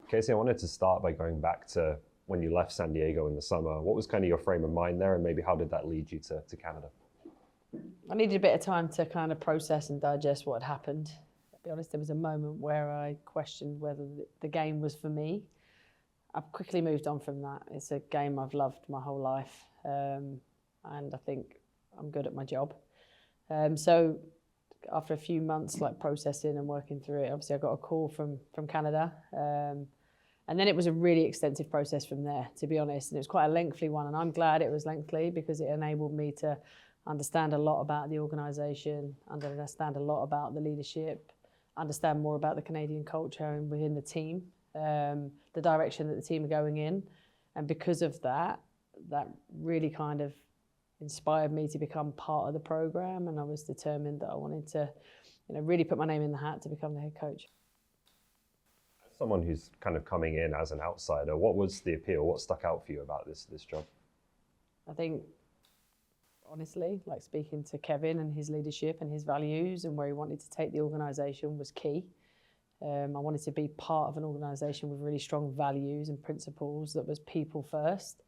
Casey, I wanted to start by going back to when you left San Diego in the summer. What was kind of your frame of mind there, and maybe how did that lead you to Canada? I needed a bit of time to kind of process and digest what had happened. To be honest, there was a moment where I questioned whether the game was for me. I've quickly moved on from that. It's a game I've loved my whole life, and I think I'm good at my job. So after a few months like processing and working through it, obviously I got a call from Canada, and then it was a really extensive process from there, to be honest, and it was quite a lengthy one, and I'm glad it was lengthy because it enabled me to understand a lot about the organisation, understand a lot about the leadership, understand more about the Canadian culture and within the team, the direction that the team are going in, and because of that, that really kind of inspired me to become part of the program, and I was determined that I wanted to, really put my name in the hat to become the head coach. As someone who's kind of coming in as an outsider, what was the appeal? What stuck out for you about this job? I think, honestly, like speaking to Kevin and his leadership and his values and where he wanted to take the organisation was key. I wanted to be part of an organisation with really strong values and principles that was people first,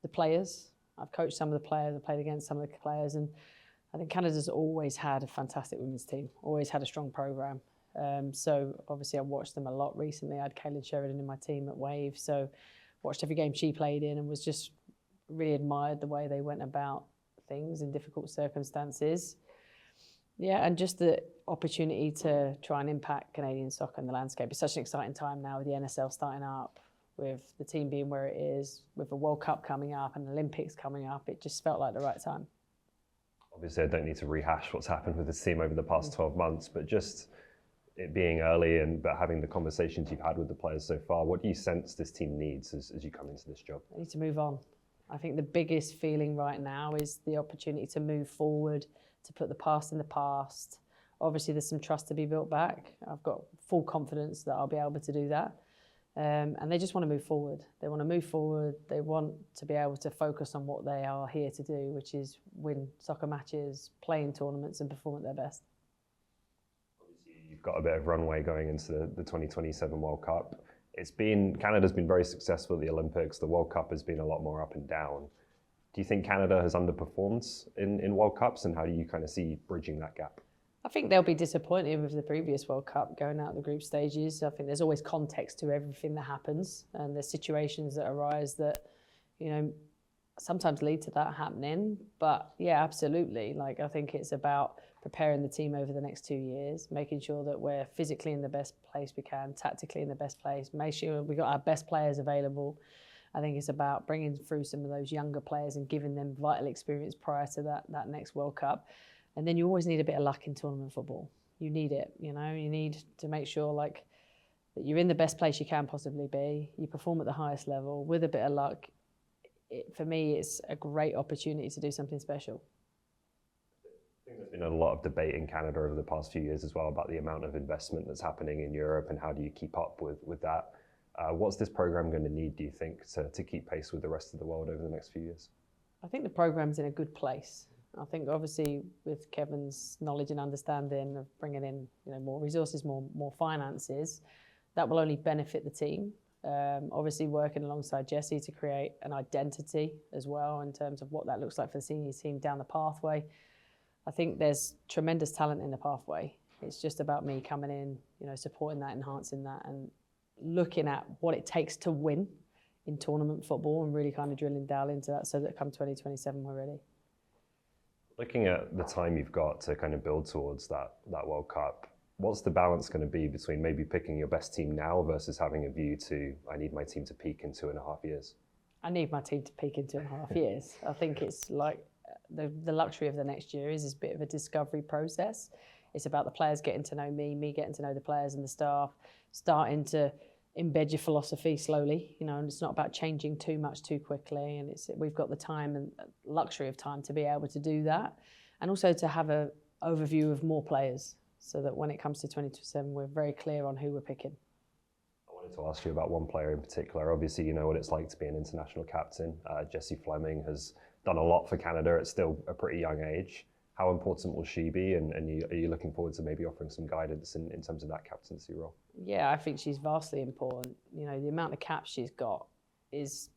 the players. I've coached some of the players, I've played against some of the players, and I think Canada's always had a fantastic women's team, always had a strong program. So obviously I watched them a lot recently. I had Kaylin Sheridan in my team at Wave, so watched every game she played in and was just really admired the way they went about things in difficult circumstances. Yeah, and just the opportunity to try and impact Canadian soccer in the landscape. It's such an exciting time now with the NSL starting up, with the team being where it is, with the World Cup coming up and the Olympics coming up. It just felt like the right time. Obviously, I don't need to rehash what's happened with this team over the past 12 months, but just it being early but having the conversations you've had with the players so far, what do you sense this team needs as you come into this job? I need to move on. I think the biggest feeling right now is the opportunity to move forward, to put the past in the past. Obviously, there's some trust to be built back. I've got full confidence that I'll be able to do that. And they just want to move forward. They want to move forward. They want to be able to focus on what they are here to do, which is win soccer matches, play in tournaments and perform at their best. Obviously, you've got a bit of runway going into the 2027 World Cup. Canada's been very successful at the Olympics. The World Cup has been a lot more up and down. Do you think Canada has underperformed in World Cups, and how do you kind of see bridging that gap? I think they'll be disappointed with the previous World Cup going out the group stages. I think there's always context to everything that happens, and there's situations that arise that, sometimes lead to that happening. But yeah, absolutely. Like, I think it's about preparing the team over the next 2 years, making sure that we're physically in the best place we can, tactically in the best place, make sure we got our best players available. I think it's about bringing through some of those younger players and giving them vital experience prior to that next World Cup. And then you always need a bit of luck in tournament football. You need it, you need to make sure that you're in the best place you can possibly be. You perform at the highest level with a bit of luck. For me, it's a great opportunity to do something special. I think there's been a lot of debate in Canada over the past few years as well about the amount of investment that's happening in Europe and how do you keep up with that. What's this program going to need, do you think, to keep pace with the rest of the world over the next few years? I think the program's in a good place. I think obviously with Kevin's knowledge and understanding of bringing in more resources, more finances, that will only benefit the team. Obviously working alongside Jessie to create an identity as well in terms of what that looks like for the senior team down the pathway. I think there's tremendous talent in the pathway. It's just about me coming in, supporting that, enhancing that, and looking at what it takes to win in tournament football and really kind of drilling down into that so that come 2027 we're ready. Looking at the time you've got to kind of build towards that World Cup, what's the balance going to be between maybe picking your best team now versus having a view to, I need my team to peak in 2.5 years? I need my team to peak in 2.5 years. I think it's like the luxury of the next year is a bit of a discovery process. It's about the players getting to know me getting to know the players and the staff, starting to embed your philosophy slowly, and it's not about changing too much too quickly, and we've got the time and luxury of time to be able to do that, and also to have an overview of more players so that when it comes to 2027 we're very clear on who we're picking. I wanted to ask you about one player in particular. Obviously you know what it's like to be an international captain. Jessie Fleming has done a lot for Canada at still a pretty young age. How important will she be? And are you looking forward to maybe offering some guidance in terms of that captaincy role? Yeah, I think she's vastly important. You know, the amount of caps she's got is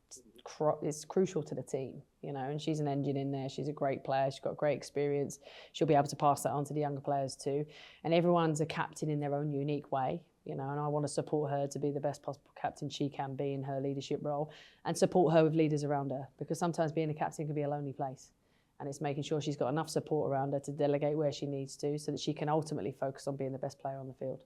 crucial to the team, you know, and she's an engine in there. She's a great player. She's got great experience. She'll be able to pass that on to the younger players too. And everyone's a captain in their own unique way, you know, and I want to support her to be the best possible captain she can be in her leadership role, and support her with leaders around her, because sometimes being a captain can be a lonely place. And it's making sure she's got enough support around her to delegate where she needs to, so that she can ultimately focus on being the best player on the field.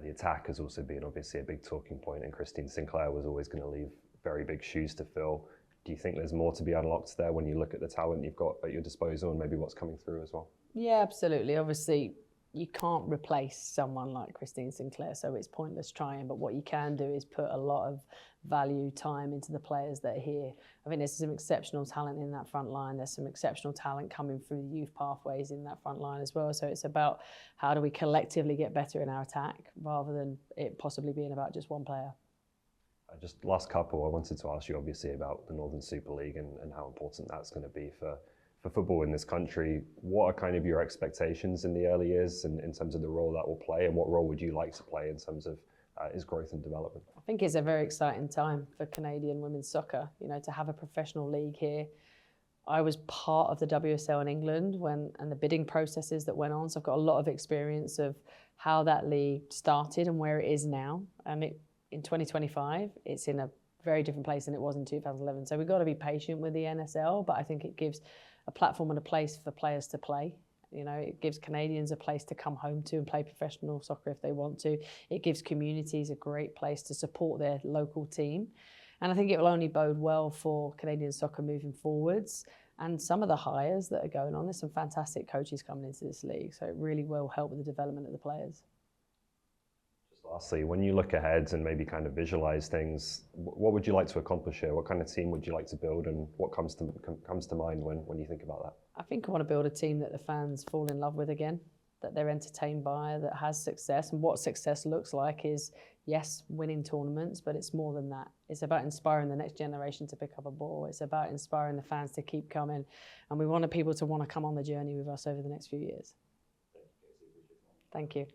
The attack has also been obviously a big talking point, and Christine Sinclair was always going to leave very big shoes to fill. Do you think there's more to be unlocked there when you look at the talent you've got at your disposal and maybe what's coming through as well? Yeah, absolutely. Obviously, you can't replace someone like Christine Sinclair, so it's pointless trying. But what you can do is put a lot of value, time into the players that are here. I think there's some exceptional talent in that front line. There's some exceptional talent coming through the youth pathways in that front line as well. So it's about how do we collectively get better in our attack, rather than it possibly being about just one player. Just last couple, I wanted to ask you obviously about the Northern Super League and how important that's going to be for football in this country. What are kind of your expectations in the early years in terms of the role that will play, and what role would you like to play in terms of its growth and development? I think it's a very exciting time for Canadian women's soccer, you know, to have a professional league here. I was part of the WSL in England and the bidding processes that went on, so I've got a lot of experience of how that league started and where it is now. And in 2025, it's in a very different place than it was in 2011. So we've got to be patient with the NSL, but I think it gives a platform and a place for players to play. You know, it gives Canadians a place to come home to and play professional soccer if they want to. It gives communities a great place to support their local team. And I think it will only bode well for Canadian soccer moving forwards. And some of the hires that are going on, there's some fantastic coaches coming into this league. So it really will help with the development of the players. Lastly, when you look ahead and maybe kind of visualize things, what would you like to accomplish here? What kind of team would you like to build, and what comes to mind when you think about that? I think I want to build a team that the fans fall in love with again, that they're entertained by, that has success. And what success looks like is, yes, winning tournaments, but it's more than that. It's about inspiring the next generation to pick up a ball. It's about inspiring the fans to keep coming. And we want people to want to come on the journey with us over the next few years. Thank you.